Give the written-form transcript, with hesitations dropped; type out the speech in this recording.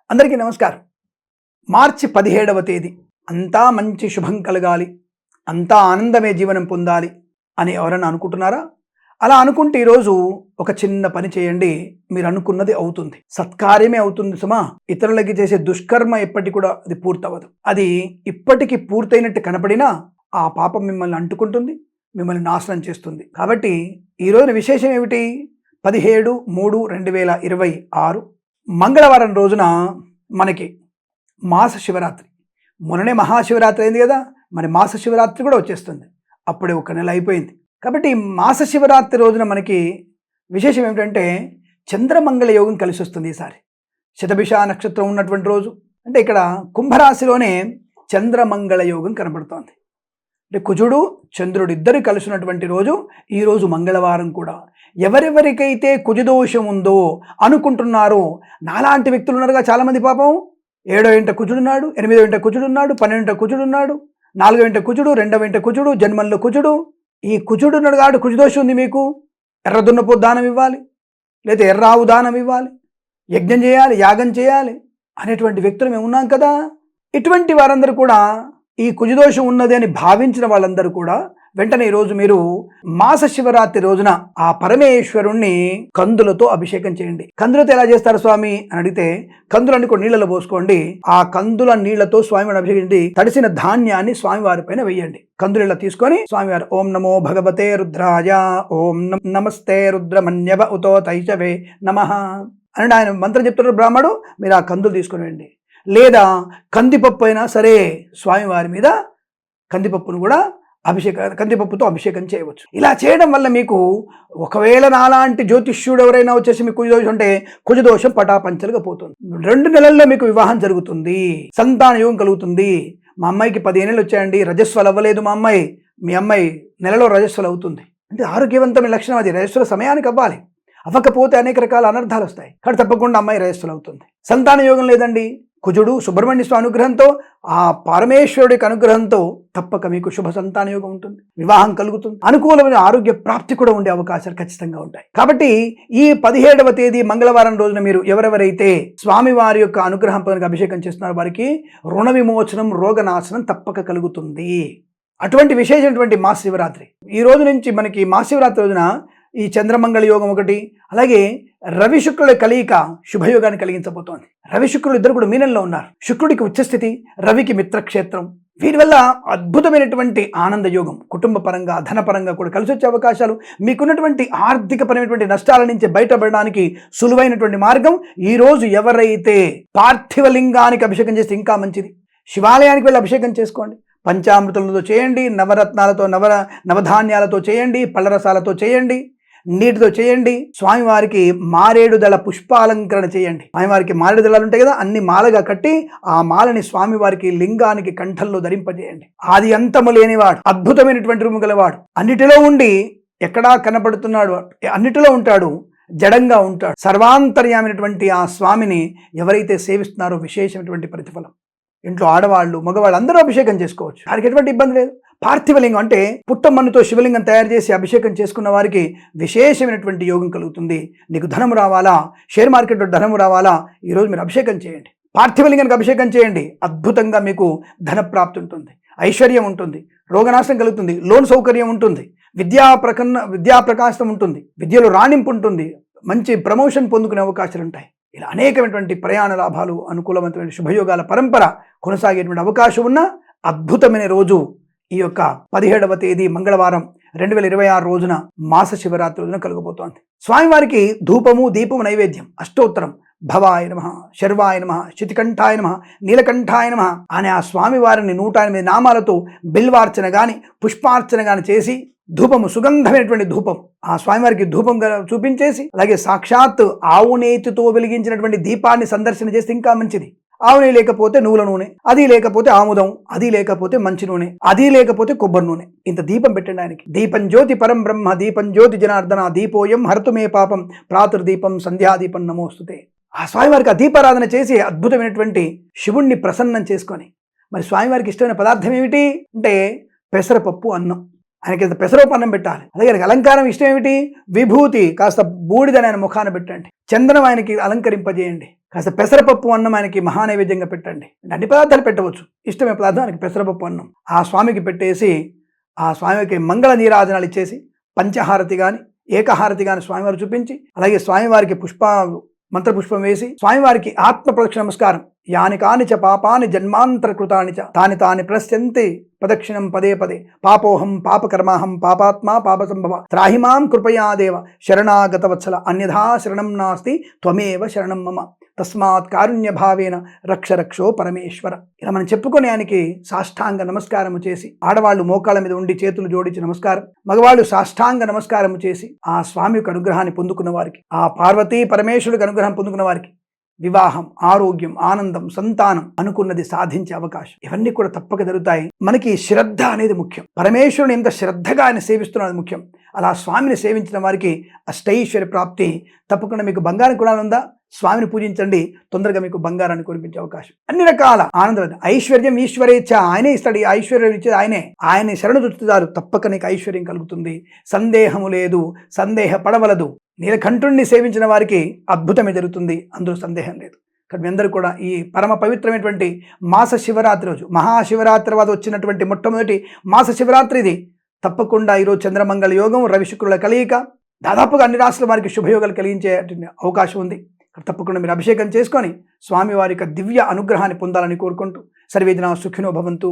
అందరికీ నమస్కారం. మార్చి 17వ తేదీ అంతా మంచి శుభం కలగాలి, అంతా ఆనందమే జీవనం పొందాలి అని ఎవరన్నా అనుకుంటున్నారా? అలా అనుకుంటే ఈరోజు ఒక చిన్న పని చేయండి, మీరు అనుకున్నది అవుతుంది. సత్కార్యమే అవుతుంది సుమా. ఇతరులకి చేసే దుష్కర్మ ఎప్పటికి కూడా అది పూర్తవదు. అది ఇప్పటికీ పూర్తయినట్టు కనపడినా ఆ పాపం మిమ్మల్ని అంటుకుంటుంది, మిమ్మల్ని నాశనం చేస్తుంది. కాబట్టి ఈ రోజున విశేషం ఏమిటి? 17/3/2026 మంగళవారం రోజున మనకి మాస శివరాత్రి. మొన్ననే మహాశివరాత్రి అయింది కదా, మరి మాస శివరాత్రి కూడా వచ్చేస్తుంది. అప్పుడే ఒక నెల అయిపోయింది. కాబట్టి మాస శివరాత్రి రోజున మనకి విశేషం ఏమిటంటే చంద్రమంగళ యోగం కలిసి వస్తుంది. ఈసారి శతభిష నక్షత్రం ఉన్నటువంటి రోజు, అంటే ఇక్కడ కుంభరాశిలోనే చంద్రమంగళ యోగం కనబడుతోంది. అంటే కుజుడు చంద్రుడు ఇద్దరు కలిసినటువంటి రోజు ఈరోజు మంగళవారం కూడా. ఎవరెవరికైతే కుజదోషం ఉందో అనుకుంటున్నారో, నాలాంటి వ్యక్తులు ఉన్నారుగా చాలామంది పాపం. 7వ ఇంట కుజుడున్నాడు, 8వ ఇంట కుజుడున్నాడు, 12వ ఇంట కుజుడున్నాడు, 4వ ఇంట కుజుడు, 2వ ఇంట కుజుడు, జన్మంలో కుజుడు. ఈ కుజుడున్నాడు కాబట్టి కుజదోషం ఉంది మీకు. ఎర్ర దున్నపో దానం ఇవ్వాలి, లేదా ఎర్రావు దానం ఇవ్వాలి, యజ్ఞం చేయాలి, యాగం చేయాలి అనేటువంటి వ్యక్తులు మేము ఉన్నాం కదా. ఇటువంటి వారందరూ కూడా ఈ కుజదోషం ఉన్నది అని భావించిన వాళ్ళందరూ కూడా వెంటనే ఈరోజు మీరు మాస శివరాత్రి రోజున ఆ పరమేశ్వరుణ్ణి కందులతో అభిషేకం చేయండి. కందులతో ఎలా చేస్తారు స్వామి అని అడిగితే, కందులన్నీ కూడా నీళ్ళలో పోసుకోండి. ఆ కందుల నీళ్లతో స్వామివారిని అభిషేకించి తడిసిన ధాన్యాన్ని స్వామివారి పైన వెయ్యండి. కందుల తీసుకొని స్వామివారు ఓం నమో భగవతే రుద్రాయ, ఓం నమస్తే రుద్రమన్యవ ఉతో తైషవే నమః అని ఆయన మంత్రం చెప్తున్నారు బ్రాహ్మడు. మీరు ఆ కందులు తీసుకొని వెండి. లేదా కందిపప్పు అయినా సరే స్వామివారి మీద కందిపప్పును కూడా కందిపప్పుతో అభిషేకం చేయవచ్చు. ఇలా చేయడం వల్ల మీకు ఒకవేళ నాలాంటి జ్యోతిష్యుడు ఎవరైనా వచ్చేసి మీకు కుజదోషం ఉంటే కుజదోషం పటాపంచలుగా పోతుంది. 2 నెలల్లో మీకు వివాహం జరుగుతుంది, సంతాన యోగం కలుగుతుంది. మా అమ్మాయికి 15 ఏళ్ళు వచ్చాయండి, రజస్వలు అవ్వలేదు మా అమ్మాయి. మీ అమ్మాయి నెలలో రజస్వలు అవుతుంది అంటే ఆరోగ్యవంతమైన లక్షణం అది. రజస్వల సమయానికి అవ్వాలి, అవ్వకపోతే అనేక రకాల అనర్థాలు వస్తాయి. కానీ తప్పకుండా అమ్మాయి రజస్వలు అవుతుంది. సంతాన యోగం లేదండి, కుజుడు సుబ్రహ్మణ్య స్వామి అనుగ్రహంతో, ఆ పరమేశ్వరుడికి అనుగ్రహంతో తప్పక మీకు శుభ సంతాన యోగం ఉంటుంది, వివాహం కలుగుతుంది, అనుకూలమైన ఆరోగ్య ప్రాప్తి కూడా ఉండే అవకాశాలు ఖచ్చితంగా ఉంటాయి. కాబట్టి ఈ 17వ తేదీ మంగళవారం రోజున మీరు ఎవరెవరైతే స్వామివారి యొక్క అనుగ్రహం పొందడానికి అభిషేకం చేస్తున్నారో వారికి రుణ విమోచనం, రోగనాశనం తప్పక కలుగుతుంది. అటువంటి విశేషమైనటువంటి మహాశివరాత్రి ఈ రోజు నుంచి మనకి మహాశివరాత్రి రోజున ఈ చంద్రమంగళ యోగం ఒకటి, అలాగే రవి శుక్రుల కలయిక శుభయోగాన్ని కలిగించబోతోంది. రవి శుక్రులు ఇద్దరు కూడా మీనంలో ఉన్నారు. శుక్రుడికి ఉచ్చస్థితి, రవికి మిత్రక్షేత్రం. వీటి వల్ల అద్భుతమైనటువంటి ఆనంద యోగం, కుటుంబ పరంగా ధనపరంగా కూడా కలిసి వచ్చే అవకాశాలు, మీకున్నటువంటి ఆర్థికపరమైనటువంటి నష్టాల నుంచి బయటపడడానికి సులువైనటువంటి మార్గం. ఈరోజు ఎవరైతే పార్థివ లింగానికి అభిషేకం చేస్తే ఇంకా మంచిది. శివాలయానికి వెళ్ళి అభిషేకం చేసుకోండి. పంచామృతులతో చేయండి, నవరత్నాలతో నవధాన్యాలతో చేయండి, పళ్ళరసాలతో చేయండి, నీటితో చేయండి. స్వామివారికి మారేడు దళ పుష్పాలంకరణ చేయండి. స్వామివారికి మారేడు దళాలు ఉంటాయి కదా, అన్ని మాలగా కట్టి ఆ మాలని స్వామివారికి లింగానికి కంఠంలో ధరింపజేయండి. ఆది అంతము లేనివాడు, అద్భుతమైనటువంటి రూము గలవాడు, అన్నిటిలో ఉండి ఎక్కడా కనపడుతున్నాడు, అన్నిటిలో ఉంటాడు, జడంగా ఉంటాడు. సర్వాంతర్యామైనటువంటి ఆ స్వామిని ఎవరైతే సేవిస్తున్నారో విశేషమైనటువంటి ప్రతిఫలం. ఇంట్లో ఆడవాళ్ళు మగవాళ్ళు అందరూ అభిషేకం చేసుకోవచ్చు, దానికి ఎటువంటి ఇబ్బంది లేదు. పార్థివలింగం అంటే పుట్టమన్నుతో శివలింగం తయారు చేసి అభిషేకం చేసుకున్న వారికి విశేషమైనటువంటి యోగం కలుగుతుంది. నీకు ధనము రావాలా, షేర్ మార్కెట్లో ధనము రావాలా, ఈరోజు మీరు అభిషేకం చేయండి, పార్థివలింగానికి అభిషేకం చేయండి. అద్భుతంగా మీకు ధన ప్రాప్తి ఉంటుంది, ఐశ్వర్యం ఉంటుంది, రోగనాశనం కలుగుతుంది, లోన్ సౌకర్యం ఉంటుంది, విద్యా ప్రకాశం ఉంటుంది, విద్యలో రాణింపు ఉంటుంది, మంచి ప్రమోషన్ పొందుకునే అవకాశాలు ఉంటాయి. ఇలా అనేకమైనటువంటి ప్రయాణ లాభాలు, అనుకూలమైనటువంటి శుభయోగాల పరంపర కొనసాగేటువంటి అవకాశం ఉన్న అద్భుతమైన రోజు ఈ యొక్క 17వ తేదీ మంగళవారం 2026 రోజున మాస శివరాత్రి రోజున కలుగబోతోంది. స్వామివారికి ధూపము, దీపము, నైవేద్యం, అష్టోత్తరం భవాయ నమః, శర్వాయ నమః, శితికంఠాయ నమః, నీలకంఠాయ నమః అనే ఆ స్వామివారిని 108 నామాలతో బిల్వార్చన గాని పుష్పార్చన గాని చేసి, ధూపము సుగంధమైనటువంటి ధూపం ఆ స్వామివారికి ధూపం చూపించేసి, అలాగే సాక్షాత్ ఆవు నేతితో వెలిగించినటువంటి దీపాన్ని సందర్శన చేస్తే ఇంకా మంచిది. ఆవు నెయ్యి లేకపోతే నువ్వుల నూనె, అది లేకపోతే ఆముదం, అది లేకపోతే మంచి నూనె, అది లేకపోతే కొబ్బరి నూనె, ఇంత దీపం పెట్టండి ఆయనకి. దీపం జ్యోతి పరం బ్రహ్మ, దీపం జ్యోతి జనార్దన, దీపోయం హర్తుమే పాపం, ప్రాతుర్దీపం సంధ్యాదీపం నమోస్తుతే. ఆ స్వామివారికి ఆ దీపారాధన చేసి అద్భుతమైనటువంటి శివుణ్ణి ప్రసన్నం చేసుకొని, మరి స్వామివారికి ఇష్టమైన పదార్థం ఏమిటి అంటే పెసరపప్పు అన్నం. ఆయనకి పెసరపప్పు అన్నం పెట్టాలి. అలాగే ఆయనకి అలంకారం ఇష్టం ఏమిటి? విభూతి, కాస్త బూడిదని ఆయన ముఖాన పెట్టండి, చందనం ఆయనకి అలంకరింపజేయండి. కాస్త పెసరపప్పు అన్నం ఆయనకి మహానైవేద్యంగా పెట్టండి. అన్ని పదార్థాలు పెట్టవచ్చు, ఇష్టమైన పదార్థం ఆయనకి పెసరపప్పు అన్నం ఆ స్వామికి పెట్టేసి ఆ స్వామికి మంగళ నీరాజనాలు ఇచ్చేసి పంచహారతి కానీ ఏకహారతి కానీ స్వామివారు చూపించి, అలాగే స్వామివారికి మంత్రపుష్పం వేసి స్వామివారికి ఆత్మ ప్రదక్షిణ నమస్కారం, యాని కాని చ పాపాని జన్మాంతర కృతాని చ తాని తాని ప్రశ్యంతి ప్రదక్షిణం పదే పదే పాపోహం పాపకర్మాహం పాపాత్మా పాపసంభవ త్రాహిమాం కృపయా దేవ శరణాగత వత్సల అన్యథా శరణం నాస్తి త్వమేవ శరణం మమ తస్మాత్ కారుణ్య భావేన రక్ష రక్షో పరమేశ్వర. ఇలా మనం చెప్పుకొని ఆయనకి సాష్టాంగ నమస్కారము చేసి, ఆడవాళ్ళు మోకాళ్ళ మీద ఉండి చేతులు జోడించి నమస్కారం, మగవాళ్ళు సాష్టాంగ నమస్కారము చేసి ఆ స్వామి యొక్క అనుగ్రహాన్ని పొందుకున్న వారికి, ఆ పార్వతీ పరమేశ్వరుడికి అనుగ్రహం పొందుకున్న వారికి వివాహం, ఆరోగ్యం, ఆనందం, సంతానం అనుకున్నది సాధించే అవకాశం ఇవన్నీ కూడా తప్పక జరుగుతాయి. మనకి శ్రద్ధ అనేది ముఖ్యం. పరమేశ్వరుని ఎంత శ్రద్ధగా ఆయన సేవిస్తున్నది ముఖ్యం. అలా స్వామిని సేవించిన వారికి అష్టైశ్వర్య ప్రాప్తి తప్పకుండా. మీకు బంగారం గుణాలు ఉందా, స్వామిని పూజించండి, తొందరగా మీకు బంగారాన్ని కురిపించే అవకాశం. అన్ని రకాల ఆనందం, ఐశ్వర్యం ఈశ్వరేచ్ఛ, ఆయనే ఇస్తాడు. ఈ ఐశ్వర్యం ఇచ్చేది ఆయనే. ఆయన శరణు చుట్టుతారు, తప్పక నీకు ఐశ్వర్యం కలుగుతుంది, సందేహము లేదు, సందేహ పడవలదు. నీలకంఠుణ్ణి సేవించిన వారికి అద్భుతమే జరుగుతుంది, అందులో సందేహం లేదు. ఇక్కడ మీ అందరూ కూడా ఈ పరమ పవిత్రమైనటువంటి మాస శివరాత్రి రోజు, మహాశివరాత్రి తర్వాత వచ్చినటువంటి మొట్టమొదటి మాస శివరాత్రి ఇది. తప్పకుండా ఈరోజు చంద్రమంగళ యోగం, రవి శుక్రుల కలయిక, దాదాపుగా అన్ని రాష్ట్రాల వారికి శుభయోగాలు కలిగించే అవకాశం ఉంది. తప్పకుండా మీరు అభిషేకం చేసుకొని స్వామివారి యొక్క దివ్య అనుగ్రహాన్ని పొందాలని కోరుకుంటూ సర్వేజన సుఖినో భవంతు.